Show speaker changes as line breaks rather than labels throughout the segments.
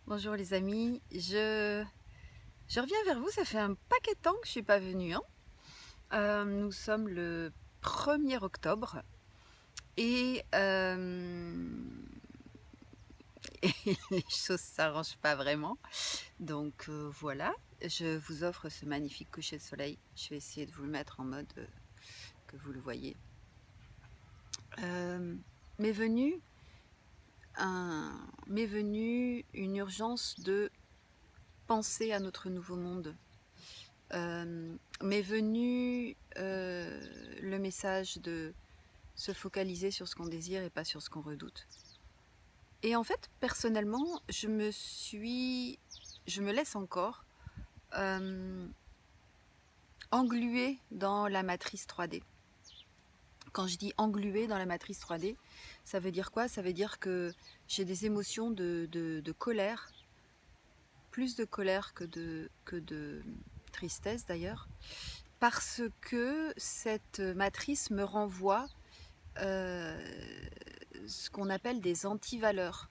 Bonjour les amis, je reviens vers vous, ça fait un paquet de temps que je ne suis pas venue, hein. Nous sommes le 1er octobre et, et les choses ne s'arrangent pas vraiment. Donc voilà, je vous offre ce magnifique coucher de soleil. Je vais essayer de vous le mettre en mode que vous le voyez. M'est venue une urgence de penser à notre nouveau monde. M'est venu le message de se focaliser sur ce qu'on désire et pas sur ce qu'on redoute. Et en fait, personnellement, je me laisse encore engluer dans la matrice 3D. Quand je dis engluer dans la matrice 3D, ça veut dire quoi? Ça veut dire que j'ai des émotions de colère, plus de colère que de tristesse d'ailleurs, parce que cette matrice me renvoie ce qu'on appelle des antivaleurs.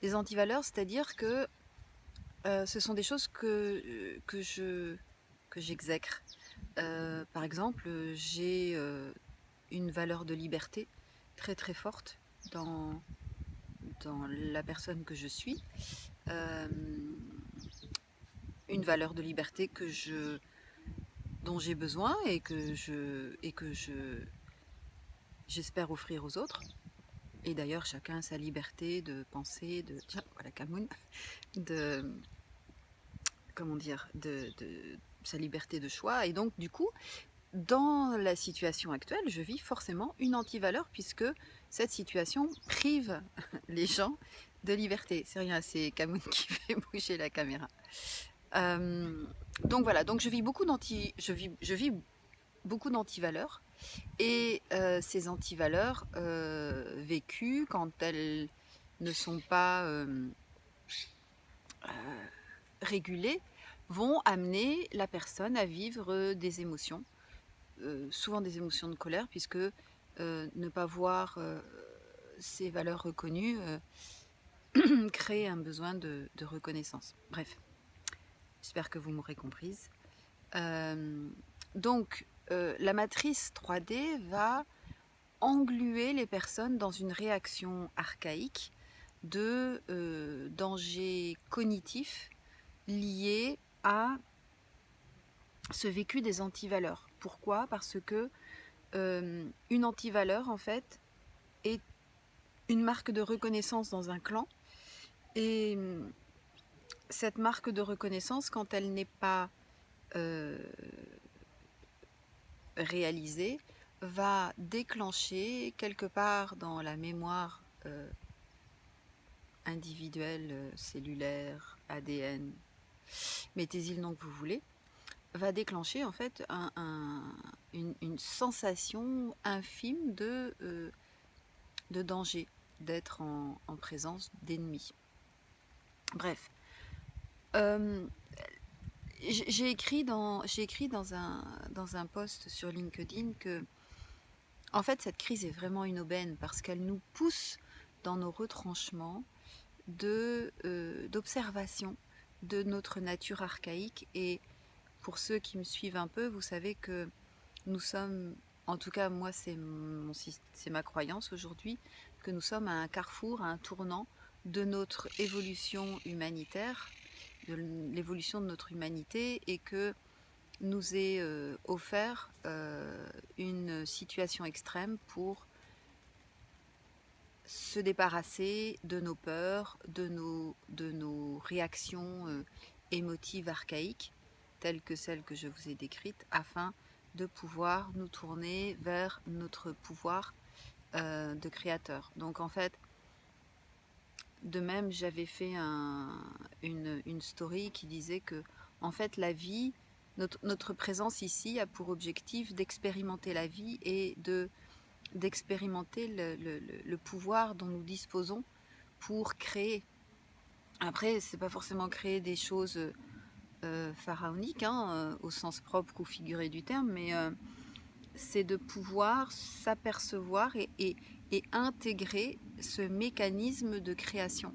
Des antivaleurs, c'est-à-dire que ce sont des choses que j'exècre. Par exemple, j'ai une valeur de liberté très très forte dans la personne que je suis. Une valeur de liberté dont j'ai besoin et que j'espère offrir aux autres. Et d'ailleurs, chacun a sa liberté de penser, tiens, voilà Camoun, comment dire, de sa liberté de choix. Et donc, du coup, dans la situation actuelle, je vis forcément une antivaleur puisque cette situation prive les gens de liberté. C'est rien, c'est Camoun qui fait bouger la caméra. Donc voilà, donc je vis beaucoup d'antivaleurs. Et ces antivaleurs vécues, quand elles ne sont pas régulées, vont amener la personne à vivre des émotions, souvent des émotions de colère, puisque ne pas voir ces valeurs reconnues crée un besoin de reconnaissance. Bref, j'espère que vous m'aurez comprise. Donc, la matrice 3D va engluer les personnes dans une réaction archaïque de dangers cognitifs liés à ce vécu des antivaleurs. Pourquoi? Parce que une antivaleur, en fait, est une marque de reconnaissance dans un clan. Et cette marque de reconnaissance, quand elle n'est pas réalisée, va déclencher quelque part dans la mémoire individuelle, cellulaire, ADN, mettez-y le nom que vous voulez, va déclencher en fait une sensation infime de danger, d'être en présence d'ennemis. Bref, j'ai écrit dans un post sur LinkedIn que en fait cette crise est vraiment une aubaine parce qu'elle nous pousse dans nos retranchements d'observation de notre nature archaïque. Et pour ceux qui me suivent un peu, vous savez que nous sommes, en tout cas moi c'est ma croyance aujourd'hui, que nous sommes à un carrefour, à un tournant de notre évolution humanitaire, de l'évolution de notre humanité, et que nous est offert une situation extrême pour se débarrasser de nos peurs, de nos réactions émotives archaïques, telles que celles que je vous ai décrites, afin de pouvoir nous tourner vers notre pouvoir de créateur. Donc en fait, de même, j'avais fait une story qui disait que en fait la vie, notre présence ici a pour objectif d'expérimenter la vie et d'expérimenter le pouvoir dont nous disposons pour créer. Après, c'est pas forcément créer des choses pharaoniques, hein, au sens propre ou figuré du terme, mais c'est de pouvoir s'apercevoir et intégrer ce mécanisme de création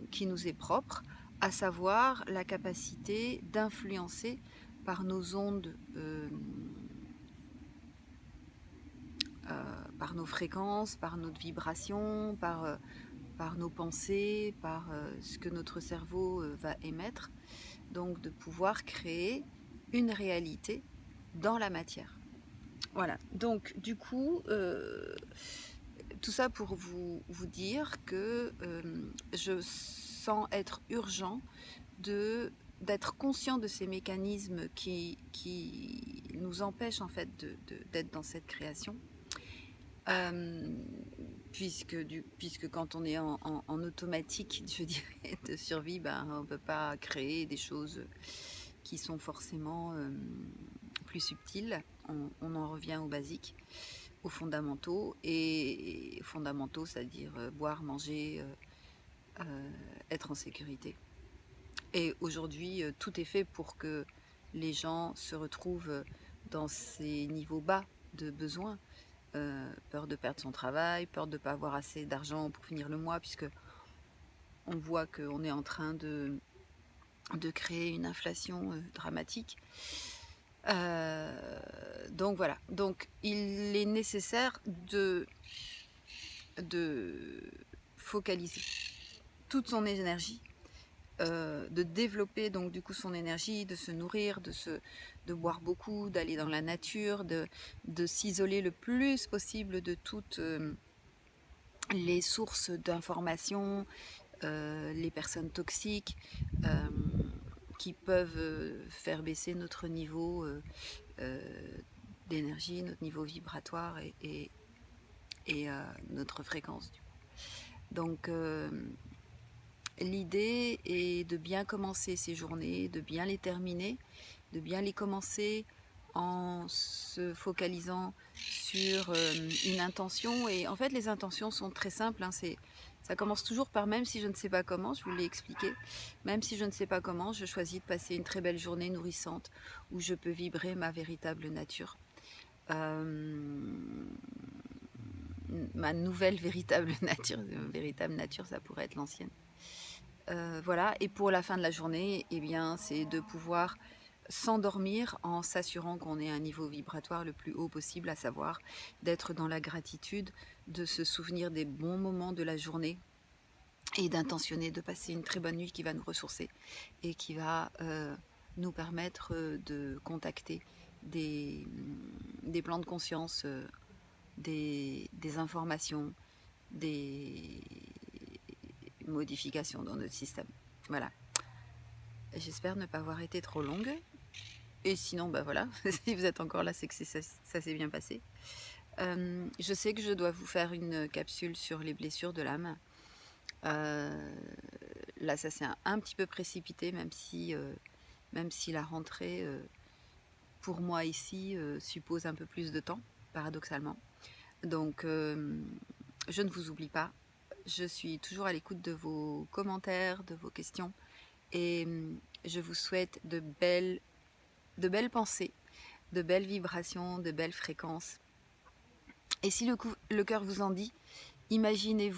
qui nous est propre, à savoir la capacité d'influencer par nos ondes, par nos fréquences, par notre vibration, par nos pensées, par ce que notre cerveau va émettre, donc de pouvoir créer une réalité dans la matière. Voilà, donc du coup, tout ça pour vous dire que je sens être urgent d'être conscient de ces mécanismes qui nous empêchent en fait d'être dans cette création. Puisque quand on est en automatique, je dirais, de survie, on ne peut pas créer des choses qui sont forcément plus subtiles. On en revient aux basiques, aux fondamentaux, et fondamentaux, c'est-à-dire boire, manger, être en sécurité. Et aujourd'hui, tout est fait pour que les gens se retrouvent dans ces niveaux bas de besoins. Peur de perdre son travail, peur de ne pas avoir assez d'argent pour finir le mois, puisque on voit qu'on est en train de créer une inflation dramatique. Donc voilà, donc il est nécessaire de focaliser toute son énergie, de développer donc du coup son énergie, de se nourrir, de boire beaucoup, d'aller dans la nature, de s'isoler le plus possible de toutes les sources d'informations, les personnes toxiques qui peuvent faire baisser notre niveau d'énergie, notre niveau vibratoire et notre fréquence. Donc l'idée est de bien commencer ces journées, de bien les terminer, de bien les commencer en se focalisant sur une intention. Et en fait, les intentions sont très simples. Ça commence toujours par même si je ne sais pas comment, je vous l'ai expliqué, même si je ne sais pas comment, je choisis de passer une très belle journée nourrissante où je peux vibrer ma véritable nature. Ma nouvelle véritable nature, ça pourrait être l'ancienne. Voilà, et pour la fin de la journée, eh bien, c'est de pouvoir s'endormir en s'assurant qu'on ait un niveau vibratoire le plus haut possible, à savoir d'être dans la gratitude, de se souvenir des bons moments de la journée et d'intentionner de passer une très bonne nuit qui va nous ressourcer et qui va nous permettre de contacter des plans de conscience, des informations, des modifications dans notre système. Voilà. J'espère ne pas avoir été trop longue. Et sinon, voilà, si vous êtes encore là, c'est que ça s'est bien passé. Je sais que je dois vous faire une capsule sur les blessures de l'âme. Là, ça s'est un petit peu précipité, même si la rentrée, pour moi ici, suppose un peu plus de temps, paradoxalement. Donc, je ne vous oublie pas. Je suis toujours à l'écoute de vos commentaires, de vos questions. Et je vous souhaite de belles pensées, de belles vibrations, de belles fréquences. Et si le cœur vous en dit, imaginez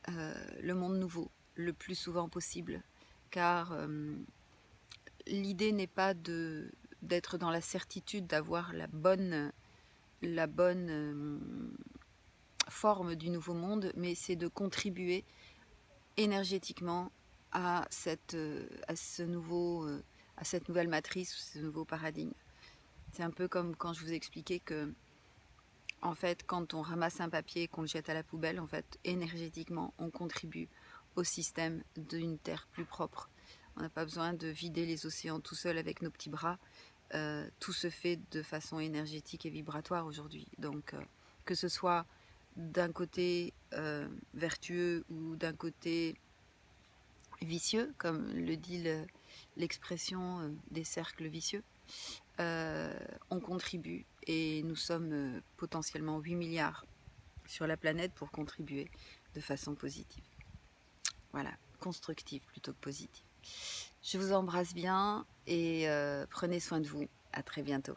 le monde nouveau le plus souvent possible. Car l'idée n'est pas d'être dans la certitude d'avoir la bonne forme du nouveau monde, mais c'est de contribuer énergétiquement à cette nouvelle matrice, ce nouveau paradigme. C'est un peu comme quand je vous ai expliqué que, en fait, quand on ramasse un papier et qu'on le jette à la poubelle, en fait, énergétiquement, on contribue au système d'une terre plus propre. On n'a pas besoin de vider les océans tout seul avec nos petits bras. Tout se fait de façon énergétique et vibratoire aujourd'hui. Donc, que ce soit d'un côté vertueux ou d'un côté vicieux, comme le dit l'expression des cercles vicieux, on contribue et nous sommes potentiellement 8 milliards sur la planète pour contribuer de façon positive. Voilà, constructive plutôt que positive. Je vous embrasse bien et prenez soin de vous. À très bientôt.